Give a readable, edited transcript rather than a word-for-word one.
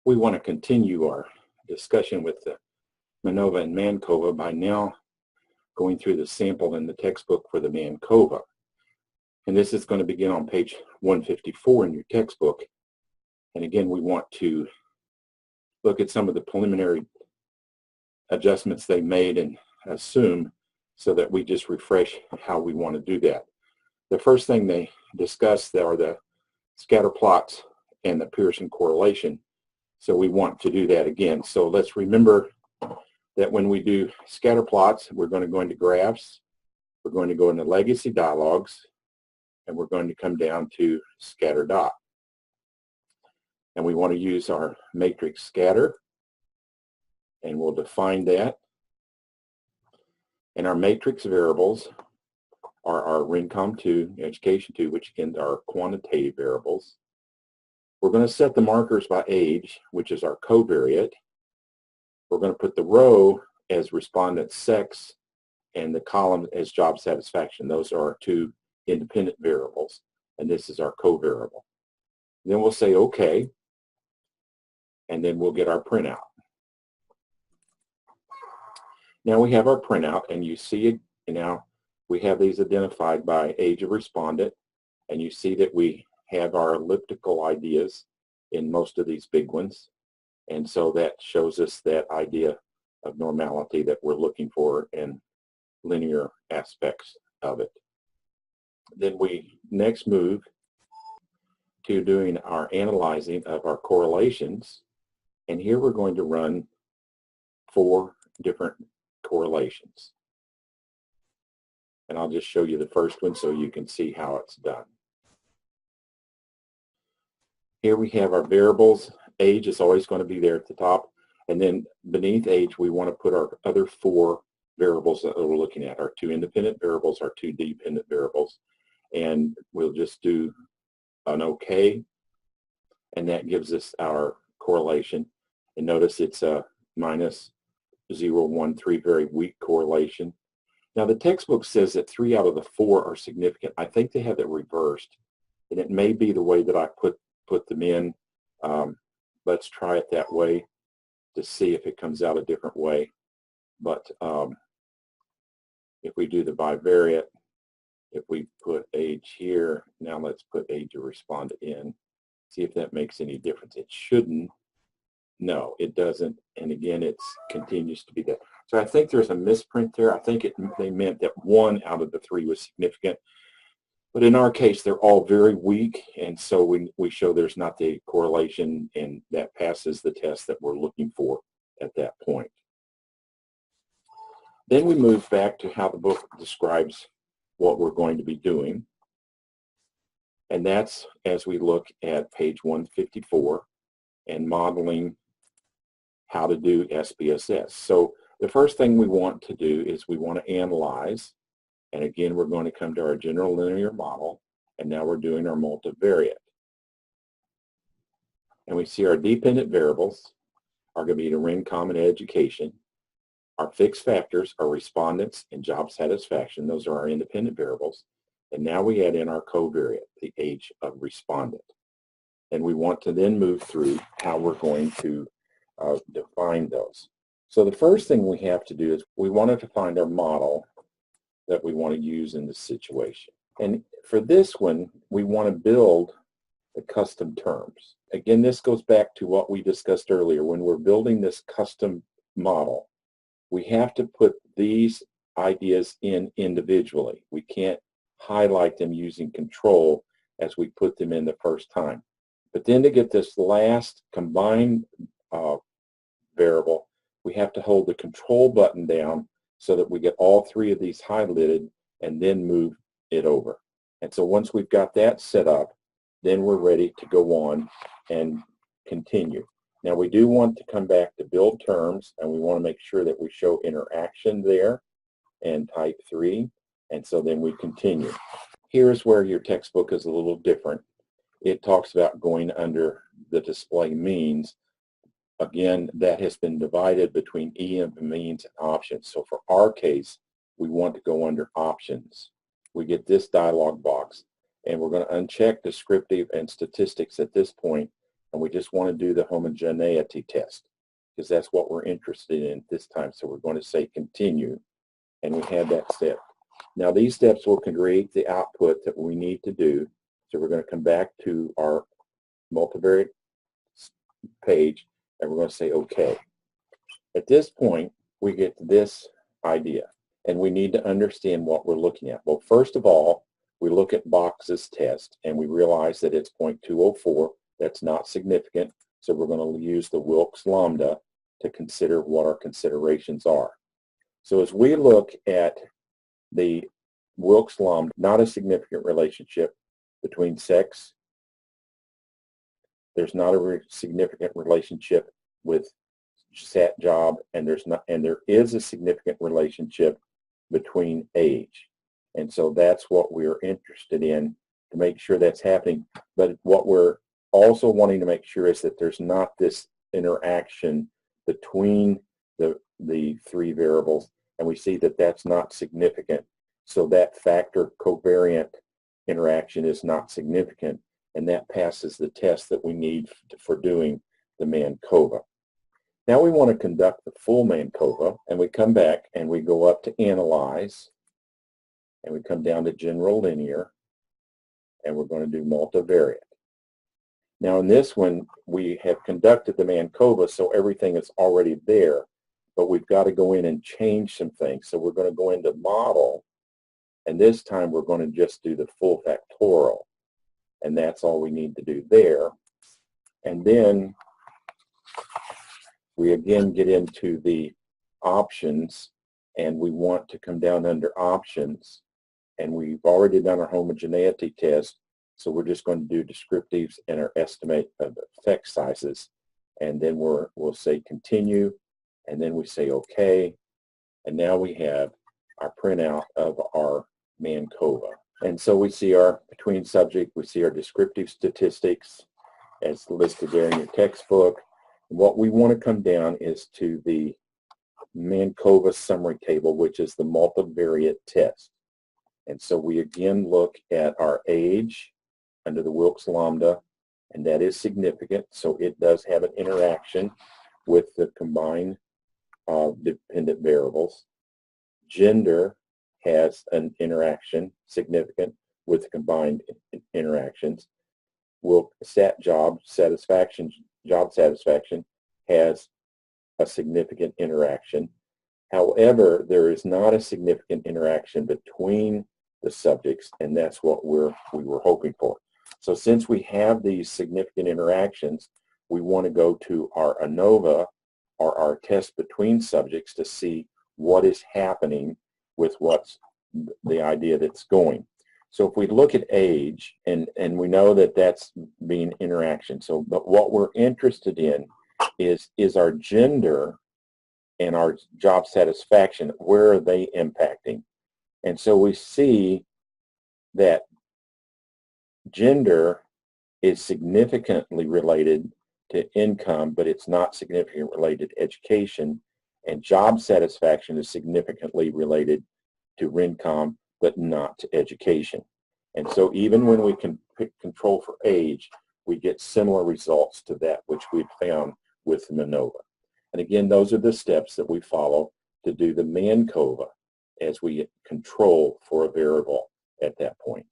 We want to continue our discussion with the Mancova and Mancova by now going through the sample in the textbook for the Mancova. And this is going to begin on page 154 in your textbook. And again, we want to look at some of the preliminary adjustments they made and assume so that we just refresh how we want to do that. The first thing they discussed are the scatter plots and the Pearson correlation. So we want to do that again. So let's remember that when we do scatter plots, we're going to go into graphs, we're going to go into legacy dialogues, and we're going to come down to scatter dot. And we want to use our matrix scatter, and we'll define that. And our matrix variables are our Rincom2, Education2, which again are quantitative variables. We're going to set the markers by age, which is our covariate. We're going to put the row as respondent sex and the column as job satisfaction. Those are our two independent variables, and this is our covariable. Then we'll say OK, and then we'll get our printout. Now we have our printout, and you see it now. We have these identified by age of respondent, and you see that we have our elliptical ideas in most of these big ones. And so that shows us that idea of normality that we're looking for in linear aspects of it. Then we next move to doing our analyzing of our correlations. And here we're going to run 4 different correlations. And I'll just show you the first one so you can see how it's done. Here we have our variables. Age is always going to be there at the top. And then beneath age, we want to put our other 4 variables that we're looking at. Our 2 independent variables, our 2 dependent variables. And we'll just do an OK. And that gives us our correlation. And notice it's a minus 0.13, very weak correlation. Now the textbook says that 3 out of the 4 are significant. I think they have it reversed. And it may be the way that I put them in. Let's try it that way to see if it comes out a different way. But if we do the bivariate, if we put age here, now let's put age of respondent in, see if that makes any difference. It shouldn't. No, it doesn't. And again, it continues to be that. So I think there's a misprint there. I think they meant that 1 out of the 3 was significant. But in our case, they're all very weak, and so we show there's not the correlation, and that passes the test that we're looking for at that point. Then we move back to how the book describes what we're going to be doing, and that's as we look at page 154 and modeling how to do SPSS. So the first thing we want to do is we want to analyze. And again, we're going to come to our general linear model, and now we're doing our multivariate. And we see our dependent variables are going to be the Rincom and education. Our fixed factors are respondents and job satisfaction. Those are our independent variables. And now we add in our covariate, the age of respondent. And we want to then move through how we're going to define those. So the first thing we have to do is we wanted to find our model that we want to use in this situation. And for this one, we want to build the custom terms. Again, this goes back to what we discussed earlier. When we're building this custom model, we have to put these ideas in individually. We can't highlight them using control as we put them in the first time. But then to get this last combined variable, we have to hold the control button down so that we get all 3 of these highlighted and then move it over. And so once we've got that set up, then we're ready to go on and continue. Now we do want to come back to build terms, and we want to make sure that we show interaction there and type 3. And so then we continue. Here's where your textbook is a little different. It talks about going under the display means. Again, that has been divided between E of means and options. So for our case, we want to go under options. We get this dialog box, and we're going to uncheck descriptive and statistics at this point, and we just want to do the homogeneity test because that's what we're interested in this time. So we're going to say continue, and we have that step. Now these steps will create the output that we need to do. So we're going to come back to our multivariate page, and we're going to say OK. At this point, we get this idea, and we need to understand what we're looking at. Well, first of all, we look at Box's test, and we realize that it's 0.204. That's not significant, so we're going to use the Wilks lambda to consider what our considerations are. So as we look at the Wilks lambda, not a significant relationship between sex. There's not a significant relationship with sat job, and there is a significant relationship between age. And so that's what we're interested in to make sure that's happening. But what we're also wanting to make sure is that there's not this interaction between the three variables, and we see that that's not significant. So that factor covariant interaction is not significant, and that passes the test that we need for doing the Mancova. Now we want to conduct the full Mancova, and we come back and we go up to Analyze, and we come down to General Linear, and we're going to do Multivariate. Now in this one, we have conducted the Mancova, so everything is already there, but we've got to go in and change some things. So we're going to go into Model, and this time we're going to just do the full factorial, and that's all we need to do there. And then we again get into the options, and we want to come down under options, and we've already done our homogeneity test, so we're just going to do descriptives and our estimate of effect sizes, and then we'll say continue, and then we say OK, and now we have our printout of our Mancova. And so we see our between subject, we see our descriptive statistics as listed there in your textbook. What we want to come down is to the Mancova summary table, which is the multivariate test. And so we again look at our age under the Wilks lambda, and that is significant. So it does have an interaction with the combined dependent variables. Gender has an interaction significant with the combined interactions. Sat job satisfaction has a significant interaction. However, there is not a significant interaction between the subjects, and that's what we were hoping for. So since we have these significant interactions, we want to go to our ANOVA, or our test between subjects, to see what is happening with what's the idea that's going. So if we look at age, and we know that that's being interaction. So, but what we're interested in is our gender and our job satisfaction. Where are they impacting? And so we see that gender is significantly related to income, but it's not significantly related to education. And job satisfaction is significantly related to income, but not to education. And so even when we can control for age, we get similar results to that which we've found with Mancova. And again, those are the steps that we follow to do the Mancova as we control for a variable at that point.